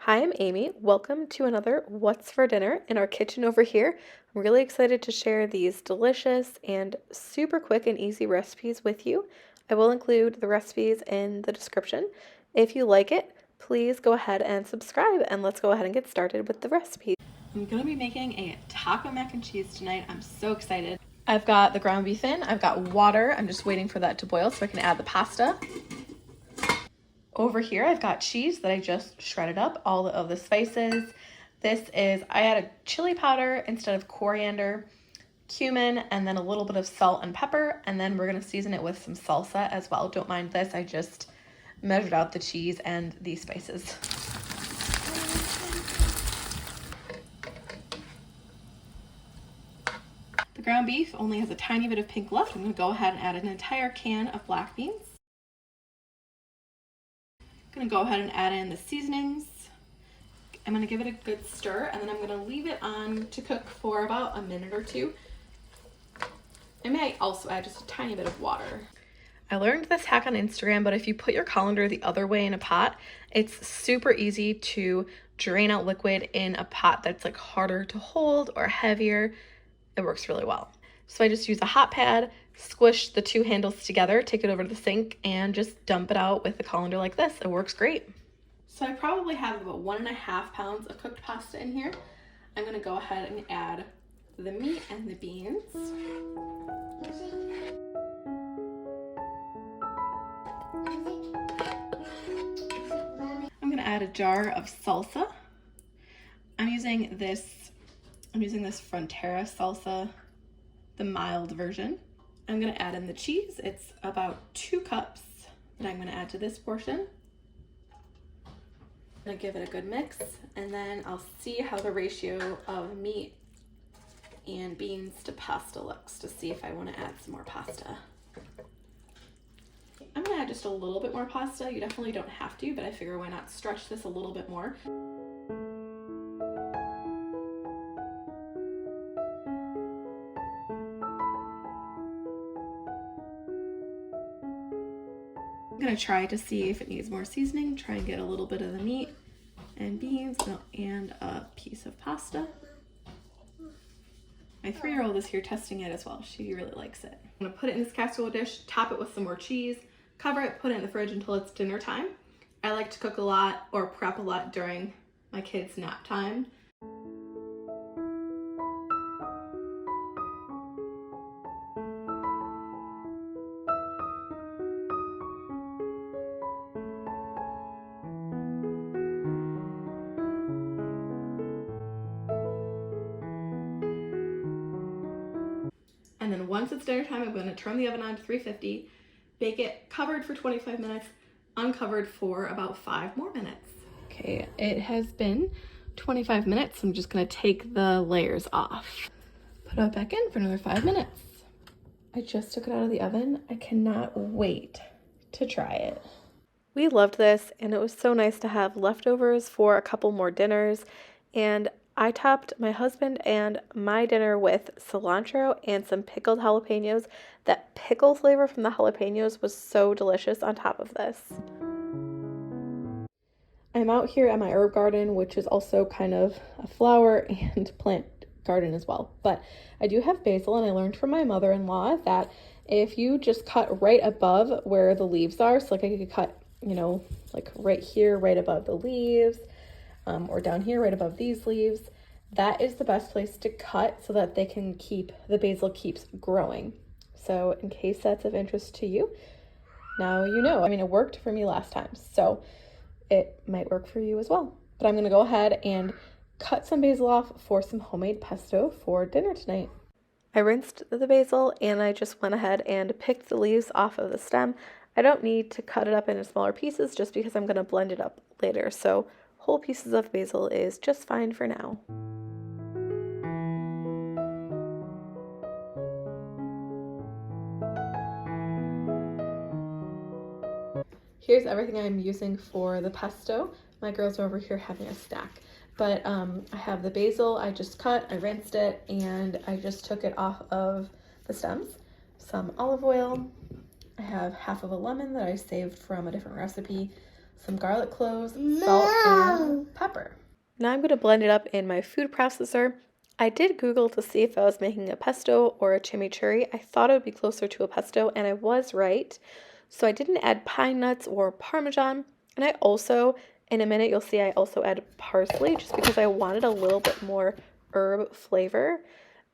Hi, I'm Amy. Welcome to another What's for Dinner in our kitchen over here. I'm really excited to share these delicious and super quick and easy recipes with you. I will include the recipes in the description. If you like it, please go ahead and subscribe, and let's go ahead and get started with the recipes. I'm going to be making a taco mac and cheese tonight. I'm so excited. I've got the ground beef in. I've got water. I'm just waiting for that to boil so I can add the pasta. Over here, I've got cheese that I just shredded up, all of the spices. I added chili powder instead of coriander, cumin, and then a little bit of salt and pepper. And then we're gonna season it with some salsa as well. Don't mind this, I just measured out the cheese and the spices. The ground beef only has a tiny bit of pink left. I'm gonna go ahead and add an entire can of black beans. I'm gonna go ahead and add in the seasonings. I'm gonna give it a good stir, and then I'm gonna leave it on to cook for about a minute or two. I may also add just a tiny bit of water. I learned this hack on Instagram, but if you put your colander the other way in a pot, it's super easy to drain out liquid in a pot that's like harder to hold or heavier. It works really well. So I just use a hot pad, squish the two handles together, take it over to the sink, and just dump it out with the colander like this. It works great. So I probably have about 1.5 pounds of cooked pasta in here. I'm gonna go ahead and add the meat and the beans. I'm gonna add a jar of salsa. I'm using this Frontera salsa, the mild version. I'm gonna add in the cheese. It's about 2 cups that I'm gonna add to this portion. I'm gonna give it a good mix, and then I'll see how the ratio of meat and beans to pasta looks to see if I wanna add some more pasta. I'm gonna add just a little bit more pasta. You definitely don't have to, but I figure why not stretch this a little bit more. I'm gonna try to see if it needs more seasoning, try and get a little bit of the meat and beans and a piece of pasta. My 3-year-old is here testing it as well. She really likes it. I'm gonna put it in this casserole dish, top it with some more cheese, cover it, put it in the fridge until it's dinner time. I like to cook a lot or prep a lot during my kids' nap time. And then once it's dinner time, I'm going to turn the oven on to 350, bake it covered for 25 minutes, uncovered for about 5 more minutes. Okay, it has been 25 minutes. I'm just going to take the layers off. Put it back in for another 5 minutes. I just took it out of the oven. I cannot wait to try it. We loved this, and it was so nice to have leftovers for a couple more dinners, and I topped my husband and my dinner with cilantro and some pickled jalapenos. That pickle flavor from the jalapenos was so delicious on top of this. I'm out here at my herb garden, which is also kind of a flower and plant garden as well. But I do have basil, and I learned from my mother-in-law that if you just cut right above where the leaves are, so like I could cut, like right here, right above the leaves, or down here right above these leaves, that is the best place to cut so that the basil keeps growing. So in case that's of interest to you, now you know. I mean, it worked for me last time, so it might work for you as well. But I'm gonna go ahead and cut some basil off for some homemade pesto for dinner tonight. I rinsed the basil, and I just went ahead and picked the leaves off of the stem. I don't need to cut it up into smaller pieces just because I'm gonna blend it up later. So whole pieces of basil is just fine for now. Here's everything I'm using for the pesto. My girls are over here having a snack. But I have the basil I just cut, I rinsed it, and I just took it off of the stems. Some olive oil. I have half of a lemon that I saved from a different recipe. Some garlic cloves, salt, and pepper. pepper. Now I'm going to blend it up in my food processor. I did Google to see if I was making a pesto or a chimichurri. I thought it would be closer to a pesto, and I was right. So I didn't add pine nuts or Parmesan. And I also, in a minute, you'll see I also add parsley just because I wanted a little bit more herb flavor.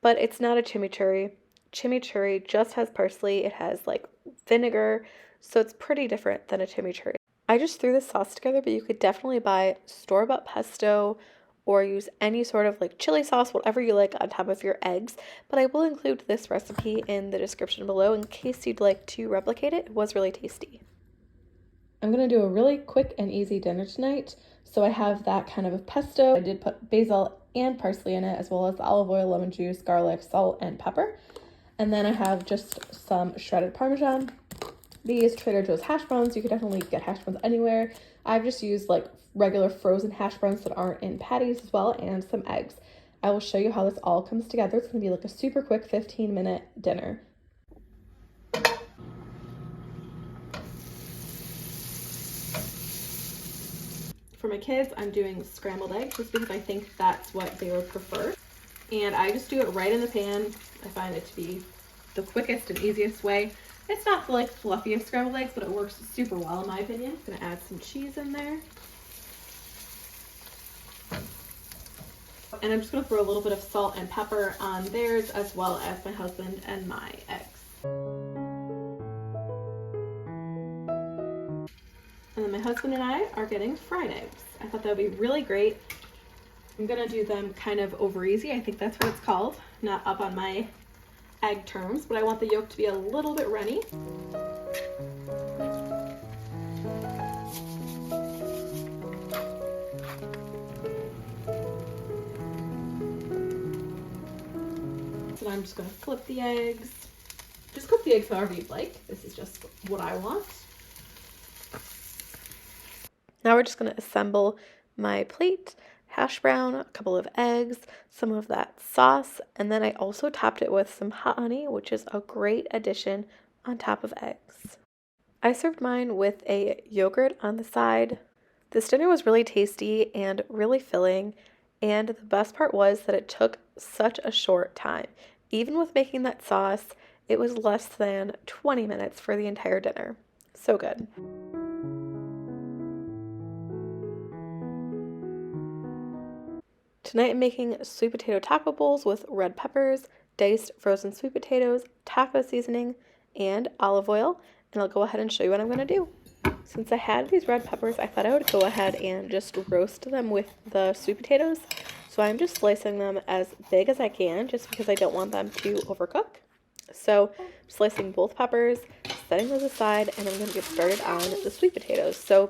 But it's not a chimichurri. Chimichurri just has parsley. It has like vinegar. So it's pretty different than a chimichurri. I just threw this sauce together, but you could definitely buy store-bought pesto or use any sort of like chili sauce, whatever you like on top of your eggs. But I will include this recipe in the description below in case you'd like to replicate it. It was really tasty. I'm going to do a really quick and easy dinner tonight. So I have that kind of a pesto. I did put basil and parsley in it, as well as olive oil, lemon juice, garlic, salt, and pepper. And then I have just some shredded Parmesan. These Trader Joe's hash browns, you could definitely get hash browns anywhere. I've just used like regular frozen hash browns that aren't in patties as well, and some eggs. I will show you how this all comes together. It's going to be like a super quick 15-minute dinner. For my kids, I'm doing scrambled eggs just because I think that's what they would prefer. And I just do it right in the pan. I find it to be the quickest and easiest way. It's not the like fluffiest scrambled eggs, but it works super well in my opinion. I'm gonna add some cheese in there. And I'm just gonna throw a little bit of salt and pepper on theirs, as well as my husband and my eggs. And then my husband and I are getting fried eggs. I thought that would be really great. I'm gonna do them kind of over easy. I think that's what it's called, not up on my egg terms, but I want the yolk to be a little bit runny. So I'm just going to flip the eggs. Just cook the eggs however you'd like. This is just what I want. Now we're just going to assemble my plate. Hash brown, a couple of eggs, some of that sauce, and then I also topped it with some hot honey, which is a great addition on top of eggs. I served mine with a yogurt on the side. This dinner was really tasty and really filling, and the best part was that it took such a short time. Even with making that sauce, it was less than 20 minutes for the entire dinner. So good. Tonight I'm making sweet potato taco bowls with red peppers, diced frozen sweet potatoes, taco seasoning, and olive oil. And I'll go ahead and show you what I'm going to do. Since I had these red peppers, I thought I would go ahead and just roast them with the sweet potatoes. So I'm just slicing them as big as I can, just because I don't want them to overcook. So I'm slicing both peppers, setting those aside, and I'm going to get started on the sweet potatoes. So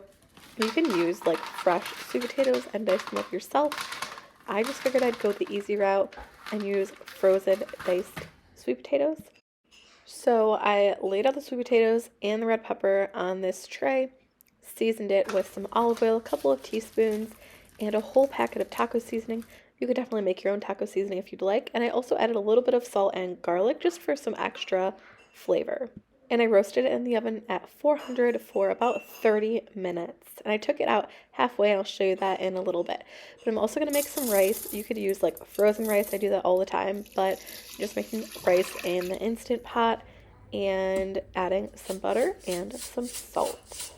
you can use like fresh sweet potatoes and dice them up yourself. I just figured I'd go the easy route and use frozen diced sweet potatoes. So I laid out the sweet potatoes and the red pepper on this tray, seasoned it with some olive oil, a couple of teaspoons, and a whole packet of taco seasoning. You could definitely make your own taco seasoning if you'd like. And I also added a little bit of salt and garlic just for some extra flavor. And I roasted it in the oven at 400 for about 30 minutes. And I took it out halfway, and I'll show you that in a little bit. But I'm also going to make some rice. You could use like frozen rice. I do that all the time. But I'm just making rice in the Instant Pot and adding some butter and some salt.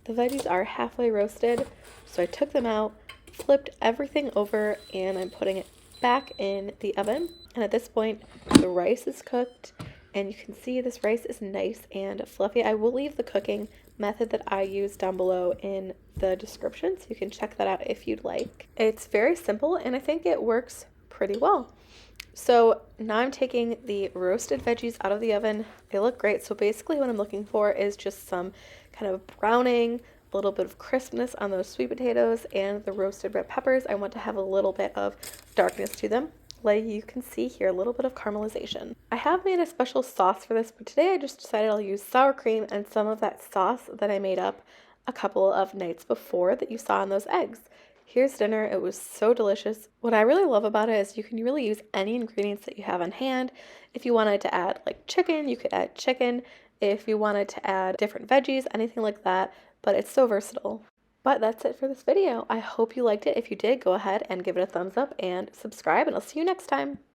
The veggies are halfway roasted, so I took them out, flipped everything over, and I'm putting it back in the oven. And at this point, the rice is cooked. And you can see this rice is nice and fluffy. I will leave the cooking method that I use down below in the description, so you can check that out if you'd like. It's very simple, and I think it works pretty well. So now I'm taking the roasted veggies out of the oven. They look great. So basically what I'm looking for is just some kind of browning, a little bit of crispness on those sweet potatoes and the roasted red peppers. I want to have a little bit of darkness to them. Like you can see here, a little bit of caramelization. I have made a special sauce for this, but today I just decided I'll use sour cream and some of that sauce that I made up a couple of nights before that you saw in those eggs. Here's dinner. It was so delicious. What I really love about it is you can really use any ingredients that you have on hand. If you wanted to add like chicken, you could add chicken. If you wanted to add different veggies, anything like that, but it's so versatile. But that's it for this video. I hope you liked it. If you did, go ahead and give it a thumbs up and subscribe, and I'll see you next time.